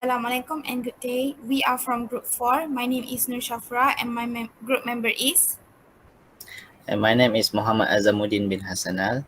Assalamualaikum and good day. We are from Group 4. My name is Nur Shafra and my group member is. And my name is Muhammad Azamuddin bin Hassanal.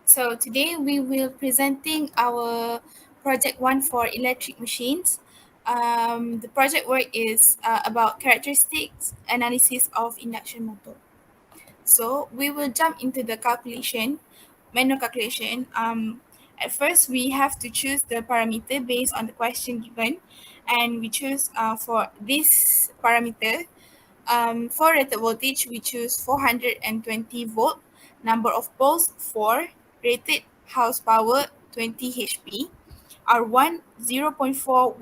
So today we will presenting our project 1 for electric machines. The project work is about characteristics analysis of induction motor. So we will jump into the manual calculation. At first, we have to choose the parameter based on the question given, and we choose for this parameter. For rated voltage, we choose 420 volt, number of poles 4, rated horsepower 20 HP, R1 0.412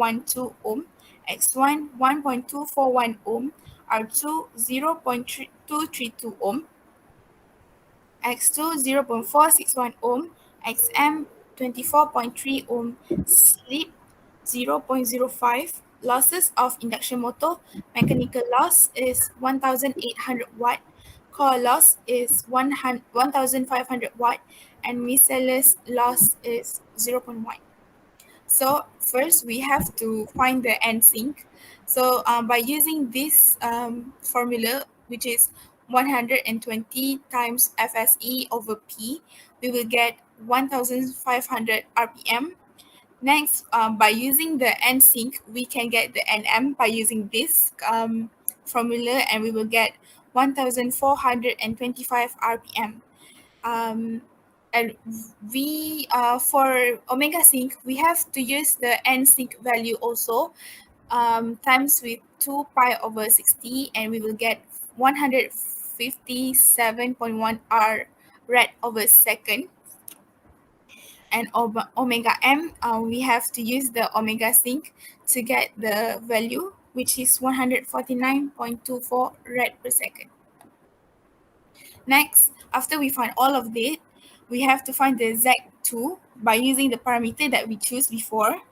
ohm, X1 1.241 ohm, R2 0.232 ohm, X2 0.461 ohm, XM 24.3 ohm, slip 0.05, losses of induction motor, mechanical loss is 1800 watt, core loss is 1500 watt, and miscellaneous loss is 0.1. So first we have to find the end sync. So by using this formula, which is 120 times FSE over P, we will get 1500 RPM. Next, by using the end sync, we can get the NM by using this formula, and we will get 1425 RPM. Um, and we for omega sync we have to use the n sync value also times with 2 pi over 60, and we will get 157.1 r rad over second. And omega m, we have to use the omega sync to get the value, which is 149.24 rad per second. Next, after we find all of this, we have to find the Z2 by using the parameter that we choose before.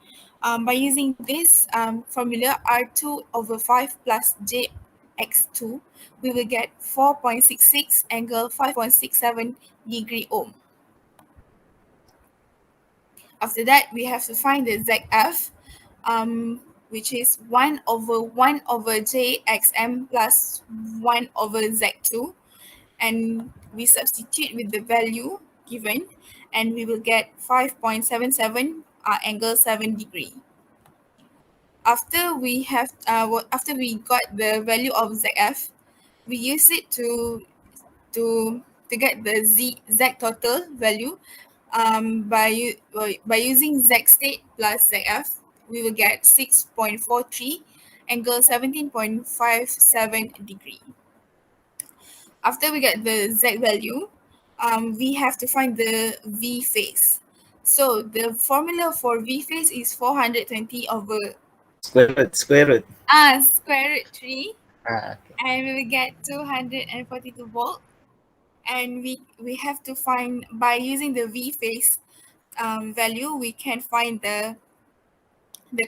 By using this formula, R2 over 5 plus JX2, we will get 4.66 angle 5.67 degree ohm. After that, we have to find the ZF, which is 1 over JXM plus 1 over Z2. And we substitute with the value given, and we will get 5.77 angle 7 degree. After we got the value of ZF, we use it to get the Z total value. By using Z state plus ZF, we will get 6.43 angle 17.57 degree. After we get the Z value, we have to find the V phase. So the formula for V phase is 420 over Square root. square root 3, Okay. and we will get 242 volt. And we have to find, by using the V phase value, we can find the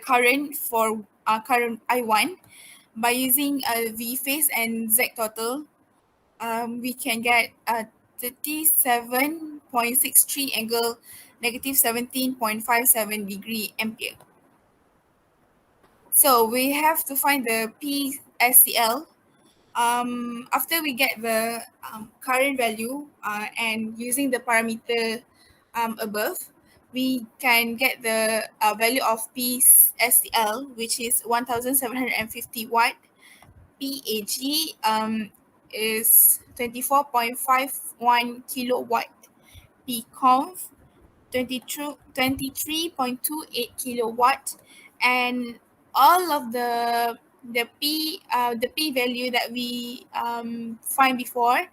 current for current I1 by using V phase and Z total. We can get 37.63 angle negative 17.57 degree ampere. So we have to find the PSCL. After we get the current value and using the parameter above, we can get the value of PSCL, which is 1750 watt. BEJ is 24.51 kilowatt. PConv 23.28 kilowatt, and all of the P value that we find before,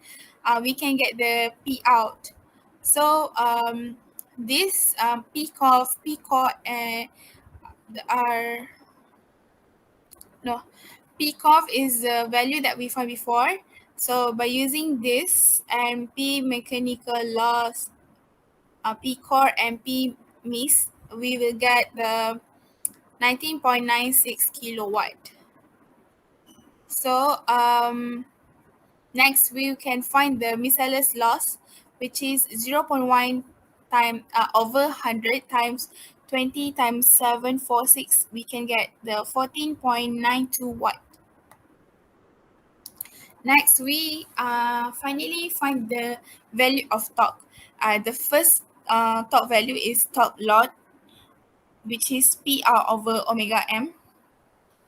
we can get the P out. So this PCOV are no PCOV is the value that we found before. So by using this and P mechanical loss, P core and P miss, we will get the 19.96 kilowatt. So next we can find the miscellaneous loss, which is 0.1 time over 100 times 20 times 746, we can get the 14.92 watt. Next, we finally find the value of torque. The first torque value is torque load, which is PR over omega m.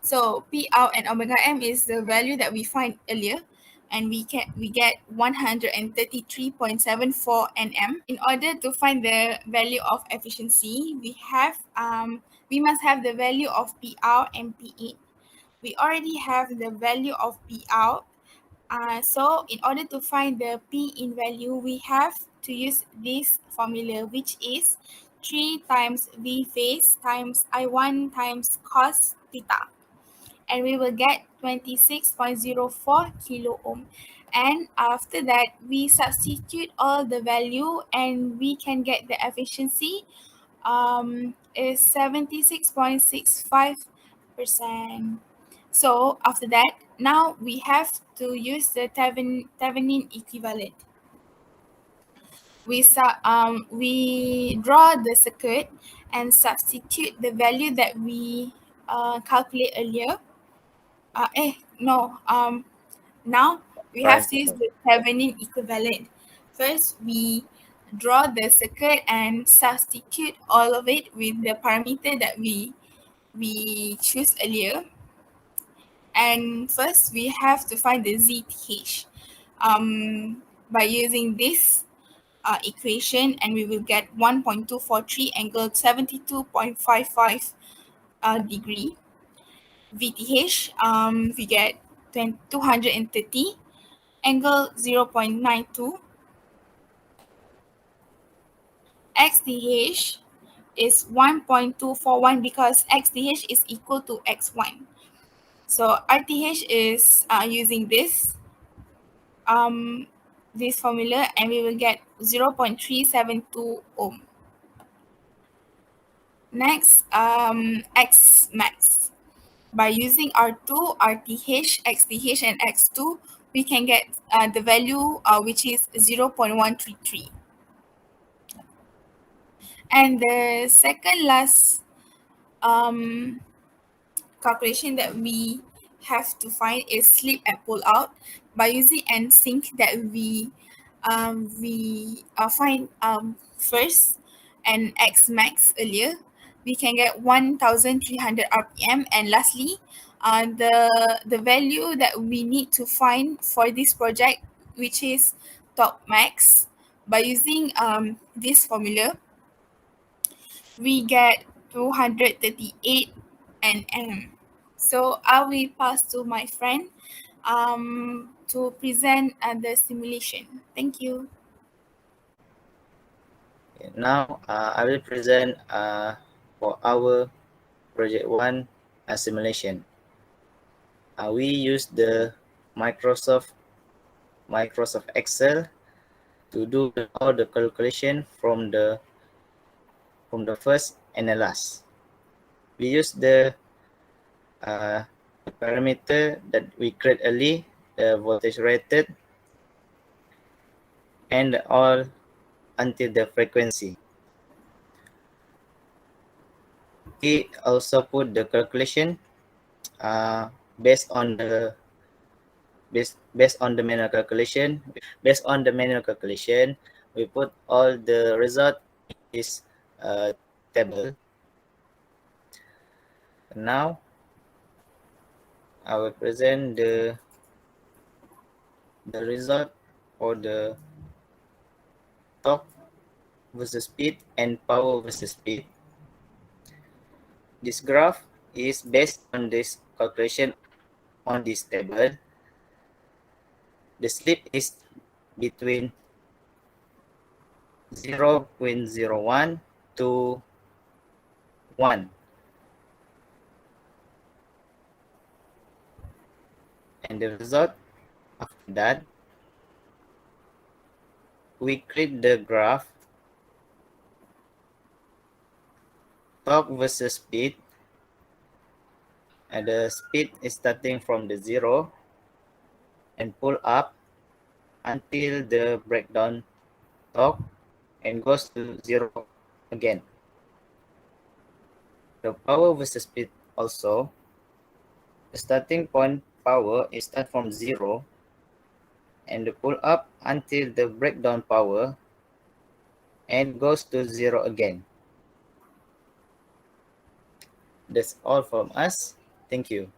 So PR and omega m is the value that we find earlier, and we get 133.74 nm. In order to find the value of efficiency, we must have the value of PR and P8. We already have the value of PR. So in order to find the P in value, we have to use this formula, which is 3 times V phase times I1 times cos theta. And we will get 26.04 kilo ohm. And after that, we substitute all the value and we can get the efficiency is 76.65%. So after that, now we have to use the Thevenin equivalent. We draw the circuit and substitute the value that we calculate earlier. No. Now we have Right. to use the Thevenin equivalent. First, we draw the circuit and substitute all of it with the parameter that we choose earlier. And first, we have to find the ZTH by using this equation, and we will get 1.243 angle 72.55 degree. VTH, we get 230 angle 0.92. XTH is 1.241 because XTH is equal to X1. So RTH is using this formula, and we will get 0.372 ohm. Next, X max. By using R2, RTH, XTH, and X2, we can get the value which is 0.133. And the second last um, calculation that we have to find is slip and pull out. By using NSYNC that we find first and X max earlier, we can get 1,300 RPM. And lastly, the value that we need to find for this project, which is torque max, by using this formula, we get 238 nm. So I will pass to my friend to present the simulation. Thank you. Now I will present for our project 1 simulation. We use the Microsoft Excel to do all the calculation from the first and the last. We use the parameter that we create early, the voltage rated, and all until the frequency. We also put the calculation based on the manual calculation. Based on the manual calculation, we put all the result in this table. Now I will present the result for the torque versus speed and power versus speed. This graph is based on this calculation on this table. The slip is between 0.01 to 1. And the result after that, we create the graph torque versus speed, and the speed is starting from the 0 and pull up until the breakdown torque and goes to 0 again. The power versus speed also. The starting point power is start from 0 and pull up until the breakdown power and goes to 0 again. That's all from us. Thank you.